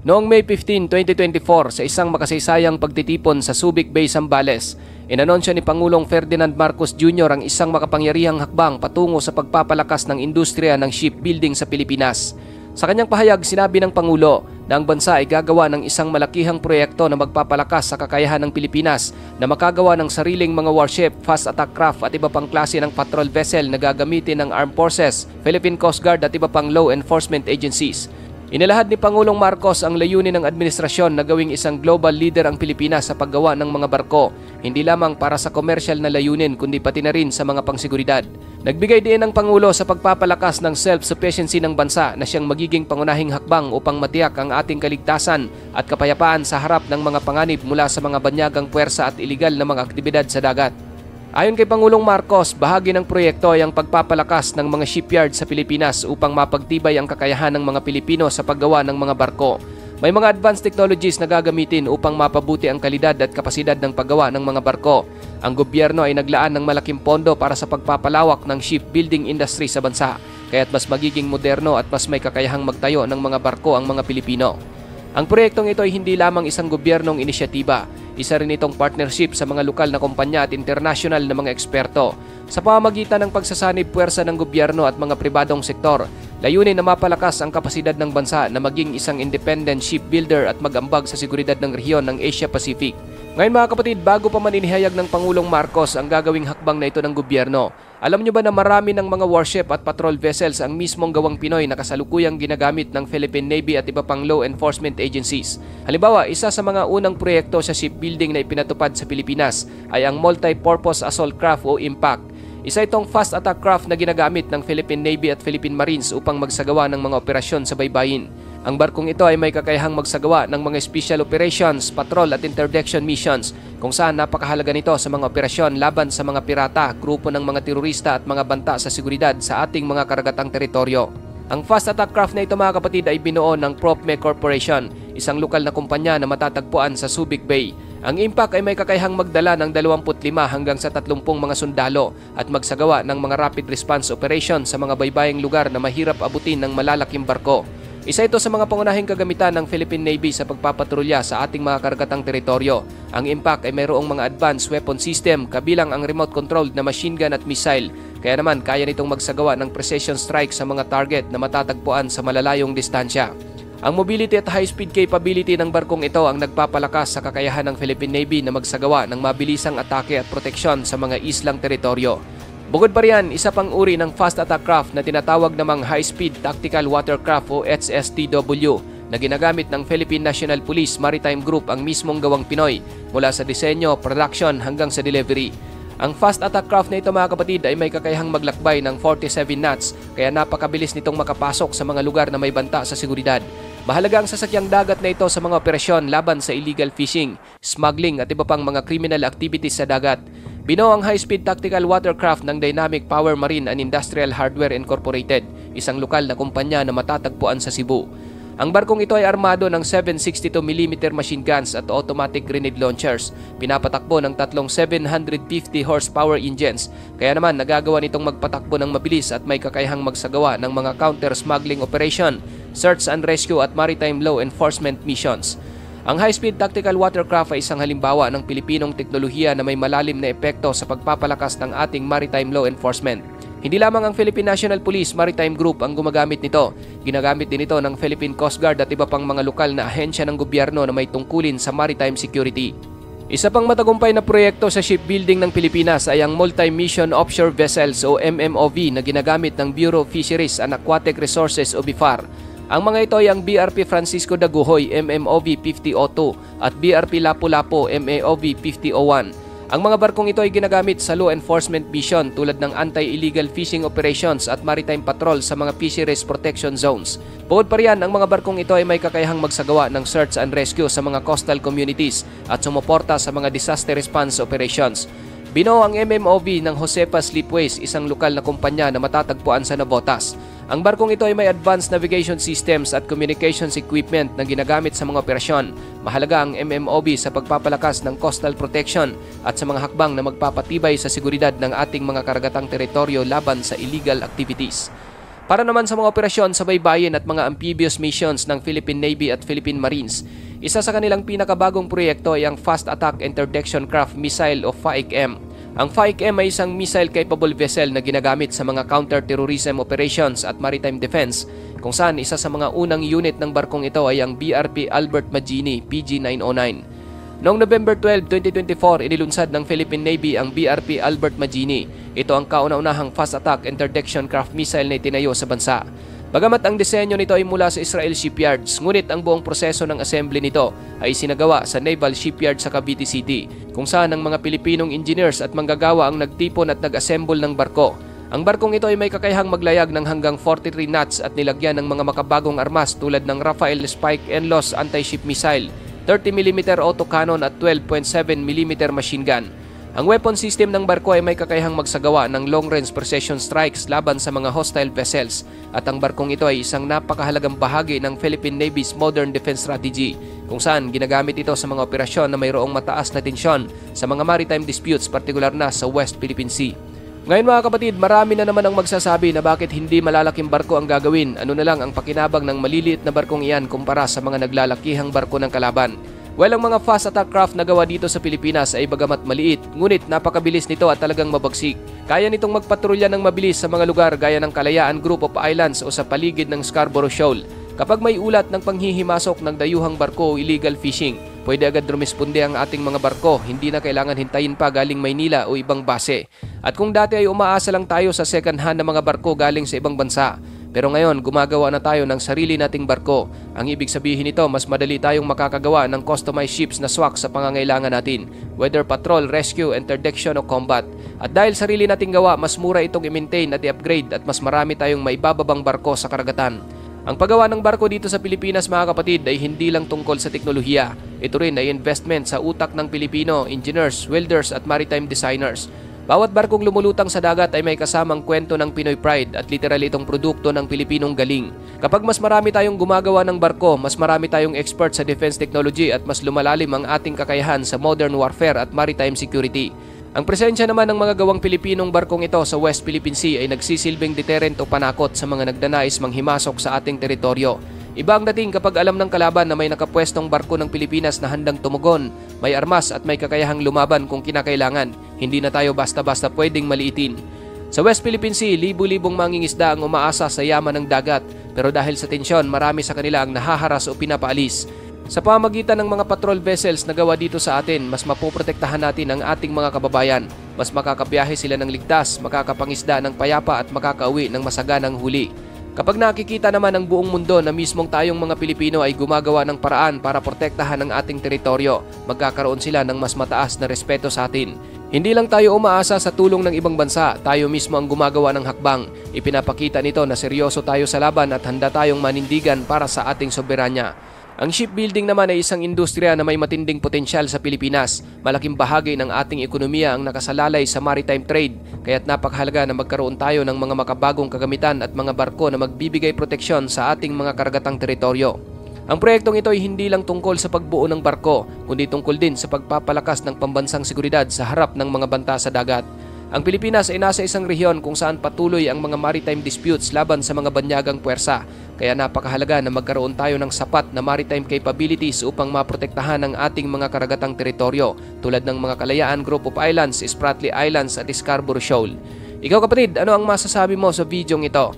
Noong May 15, 2024, sa isang makasaysayang pagtitipon sa Subic Bay, Zambales, inanunsyo ni Pangulong Ferdinand Marcos Jr. ang isang makapangyarihang hakbang patungo sa pagpapalakas ng industriya ng shipbuilding sa Pilipinas. Sa kanyang pahayag, sinabi ng Pangulo na ang bansa ay gagawa ng isang malakihang proyekto na magpapalakas sa kakayahan ng Pilipinas na makagawa ng sariling mga warship, fast attack craft at iba pang klase ng patrol vessel na gagamitin ng Armed Forces, Philippine Coast Guard at iba pang law enforcement agencies. Inilahad ni Pangulong Marcos ang layunin ng administrasyon na gawing isang global leader ang Pilipinas sa paggawa ng mga barko, hindi lamang para sa komersyal na layunin kundi pati na rin sa mga pangseguridad. Nagbigay din ng Pangulo sa pagpapalakas ng self-sufficiency ng bansa na siyang magiging pangunahing hakbang upang matiyak ang ating kaligtasan at kapayapaan sa harap ng mga panganib mula sa mga banyagang puwersa at iligal na mga aktibidad sa dagat. Ayon kay Pangulong Marcos, bahagi ng proyekto ay ang pagpapalakas ng mga shipyard sa Pilipinas upang mapagtibay ang kakayahan ng mga Pilipino sa paggawa ng mga barko. May mga advanced technologies na gagamitin upang mapabuti ang kalidad at kapasidad ng paggawa ng mga barko. Ang gobyerno ay naglaan ng malaking pondo para sa pagpapalawak ng shipbuilding industry sa bansa, kaya't mas magiging moderno at mas may kakayahang magtayo ng mga barko ang mga Pilipino. Ang proyektong ito ay hindi lamang isang gobyernong inisyatiba, isa rin itong partnership sa mga lokal na kumpanya at international na mga eksperto. Sa pamamagitan ng pagsasanib puwersa ng gobyerno at mga pribadong sektor, layunin na mapalakas ang kapasidad ng bansa na maging isang independent shipbuilder at mag-ambag sa seguridad ng rehiyon ng Asia-Pacific. Ngayon mga kapatid, bago pa man inihayag ng Pangulong Marcos ang gagawing hakbang na ito ng gobyerno, alam nyo ba na marami ng mga warship at patrol vessels ang mismong gawang Pinoy na kasalukuyang ginagamit ng Philippine Navy at iba pang law enforcement agencies? Halimbawa, isa sa mga unang proyekto sa shipbuilding na ipinatupad sa Pilipinas ay ang Multi-Purpose Assault Craft o IMPAC. Isa itong fast attack craft na ginagamit ng Philippine Navy at Philippine Marines upang magsagawa ng mga operasyon sa baybayin. Ang barkong ito ay may kakayahang magsagawa ng mga special operations, patrol at interdiction missions kung saan napakahalaga nito sa mga operasyon laban sa mga pirata, grupo ng mga terorista at mga banta sa seguridad sa ating mga karagatang teritoryo. Ang fast attack craft na ito mga kapatid ay binuo ng PropMe Corporation, isang lokal na kumpanya na matatagpuan sa Subic Bay. Ang IMPAC ay may kakayahang magdala ng 25 hanggang sa 30 mga sundalo at magsagawa ng mga rapid response operation sa mga baybaying lugar na mahirap abutin ng malalaking barko. Isa ito sa mga pangunahing kagamitan ng Philippine Navy sa pagpapatrolya sa ating mga karagatang teritoryo. Ang IMPAC ay mayroong mga advanced weapon system kabilang ang remote-controlled na machine gun at missile. Kaya naman kaya nitong magsagawa ng precision strike sa mga target na matatagpuan sa malalayong distansya. Ang mobility at high-speed capability ng barkong ito ang nagpapalakas sa kakayahan ng Philippine Navy na magsagawa ng mabilisang atake at proteksyon sa mga islang teritoryo. Bukod pa riyan, isa pang uri ng fast attack craft na tinatawag namang high-speed tactical watercraft o HSTW na ginagamit ng Philippine National Police Maritime Group ang mismong gawang Pinoy mula sa disenyo, production hanggang sa delivery. Ang fast attack craft na ito mga kapatid ay may kakayahang maglakbay ng 47 knots kaya napakabilis nitong makapasok sa mga lugar na may banta sa seguridad. Mahalaga ang sasakyang dagat na ito sa mga operasyon laban sa illegal fishing, smuggling at iba pang mga criminal activities sa dagat. Binuo ang high-speed tactical watercraft ng Dynamic Power Marine and Industrial Hardware Incorporated, isang lokal na kumpanya na matatagpuan sa Cebu. Ang barkong ito ay armado ng 762mm machine guns at automatic grenade launchers. Pinapatakbo ng tatlong 750 horsepower engines, kaya naman nagagawa nitong magpatakbo ng mabilis at may kakayahang magsagawa ng mga counter-smuggling operation, search and rescue at maritime law enforcement missions. Ang high-speed tactical watercraft ay isang halimbawa ng Pilipinong teknolohiya na may malalim na epekto sa pagpapalakas ng ating maritime law enforcement. Hindi lamang ang Philippine National Police Maritime Group ang gumagamit nito. Ginagamit din ito ng Philippine Coast Guard at iba pang mga lokal na ahensya ng gobyerno na may tungkulin sa maritime security. Isa pang matagumpay na proyekto sa shipbuilding ng Pilipinas ay ang Multi-Mission Offshore Vessels o MMOV na ginagamit ng Bureau of Fisheries and Aquatic Resources o BIFAR. Ang mga ito ay ang BRP Francisco Daguhoy MMOV 5002 at BRP Lapu-Lapu MAOV 5001. Ang mga barkong ito ay ginagamit sa law enforcement mission tulad ng anti-illegal fishing operations at maritime patrol sa mga fisheries protection zones. Bukod pa riyan, ang mga barkong ito ay may kakayahang magsagawa ng search and rescue sa mga coastal communities at sumuporta sa mga disaster response operations. Binuo ang MMOV ng Josefa Slipways, isang lokal na kumpanya na matatagpuan sa Navotas. Ang barkong ito ay may advanced navigation systems at communications equipment na ginagamit sa mga operasyon. Mahalaga ang MMOV sa pagpapalakas ng coastal protection at sa mga hakbang na magpapatibay sa seguridad ng ating mga karagatang teritoryo laban sa illegal activities. Para naman sa mga operasyon sa baybayin at mga amphibious missions ng Philippine Navy at Philippine Marines, isa sa kanilang pinakabagong proyekto ay ang Fast Attack Interdiction Craft Missile o FAIC-M. Ang FAIC-M ay isang missile-capable vessel na ginagamit sa mga counter-terrorism operations at maritime defense, kung saan isa sa mga unang unit ng barkong ito ay ang BRP Albert Magini PG-909. Noong November 12, 2024, inilunsad ng Philippine Navy ang BRP Albert Magini. Ito ang kauna-unahang fast attack interdiction craft missile na itinayo sa bansa. Bagamat ang disenyo nito ay mula sa Israel Shipyards, ngunit ang buong proseso ng assembly nito ay sinagawa sa Naval Shipyard sa Cavite City, kung saan ang mga Pilipinong engineers at manggagawa ang nagtipon at nag-assemble ng barko. Ang barkong ito ay may kakayahang maglayag ng hanggang 43 knots at nilagyan ng mga makabagong armas tulad ng Rafael Spike and Loss anti-ship missile, 30mm autocannon at 12.7mm machine gun. Ang weapon system ng barko ay may kakayahang magsagawa ng long-range precision strikes laban sa mga hostile vessels, at ang barkong ito ay isang napakahalagang bahagi ng Philippine Navy's modern defense strategy, kung saan ginagamit ito sa mga operasyon na mayroong mataas na tensyon sa mga maritime disputes, partikular na sa West Philippine Sea. Ngayon mga kapatid, marami na naman ang magsasabi na bakit hindi malalaking barko ang gagawin. Ano na lang ang pakinabang ng maliliit na barkong iyan kumpara sa mga naglalakihang barko ng kalaban. Well, ang mga fast attack craft na gawa dito sa Pilipinas ay bagamat maliit, ngunit napakabilis nito at talagang mabagsik. Kaya nitong magpatrolya ng mabilis sa mga lugar gaya ng Kalayaan Group of Islands o sa paligid ng Scarborough Shoal. Kapag may ulat ng panghihimasok ng dayuhang barko o illegal fishing, pwede agad rumisponde ang ating mga barko, hindi na kailangan hintayin pa galing Maynila o ibang base. At kung dati ay umaasa lang tayo sa second hand na mga barko galing sa ibang bansa, pero ngayon gumagawa na tayo ng sarili nating barko. Ang ibig sabihin nito, mas madali tayong makakagawa ng customized ships na swak sa pangangailangan natin, whether patrol, rescue, interdiction o combat. At dahil sarili nating gawa, mas mura itong i-maintain at i-upgrade at mas marami tayong maibababang barko sa karagatan. Ang paggawa ng barko dito sa Pilipinas mga kapatid ay hindi lang tungkol sa teknolohiya. Ito rin ay investment sa utak ng Pilipino, engineers, welders at maritime designers. Bawat barkong lumulutang sa dagat ay may kasamang kwento ng Pinoy pride at literal itong produkto ng Pilipinong galing. Kapag mas marami tayong gumagawa ng barko, mas marami tayong expert sa defense technology at mas lumalalim ang ating kakayahan sa modern warfare at maritime security. Ang presensya naman ng mga gawang Pilipinong barkong ito sa West Philippine Sea ay nagsisilbing deterrent o panakot sa mga nagdanais manghimasok sa ating teritoryo. Iba ang dating kapag alam ng kalaban na may nakapwestong barko ng Pilipinas na handang tumugon, may armas at may kakayahang lumaban kung kinakailangan. Hindi na tayo basta-basta pwedeng maliitin. Sa West Philippine Sea, libu-libong mangingisda ang umaasa sa yaman ng dagat, pero dahil sa tensyon, marami sa kanila ang nahaharas o pinapaalis. Sa pamamagitan ng mga patrol vessels na gawa dito sa atin, mas mapoprotektahan natin ang ating mga kababayan. Mas makakabiyahe sila ng ligtas, makakapangisda ng payapa at makakauwi ng masaganang huli. Kapag nakikita naman ng buong mundo na mismong tayong mga Pilipino ay gumagawa ng paraan para protektahan ang ating teritoryo, magkakaroon sila ng mas mataas na respeto sa atin. Hindi lang tayo umaasa sa tulong ng ibang bansa, tayo mismo ang gumagawa ng hakbang. Ipinapakita nito na seryoso tayo sa laban at handa tayong manindigan para sa ating soberanya. Ang shipbuilding naman ay isang industriya na may matinding potensyal sa Pilipinas. Malaking bahagi ng ating ekonomiya ang nakasalalay sa maritime trade, kaya't napakahalaga na magkaroon tayo ng mga makabagong kagamitan at mga barko na magbibigay proteksyon sa ating mga karagatang teritoryo. Ang proyektong ito ay hindi lang tungkol sa pagbuo ng barko, kundi tungkol din sa pagpapalakas ng pambansang seguridad sa harap ng mga banta sa dagat. Ang Pilipinas ay nasa isang rehiyon kung saan patuloy ang mga maritime disputes laban sa mga banyagang puwersa. Kaya napakahalaga na magkaroon tayo ng sapat na maritime capabilities upang maprotektahan ang ating mga karagatang teritoryo tulad ng mga Kalayaan Group of Islands, Spratly Islands at Scarborough Shoal. Ikaw kapatid, ano ang masasabi mo sa videong ito?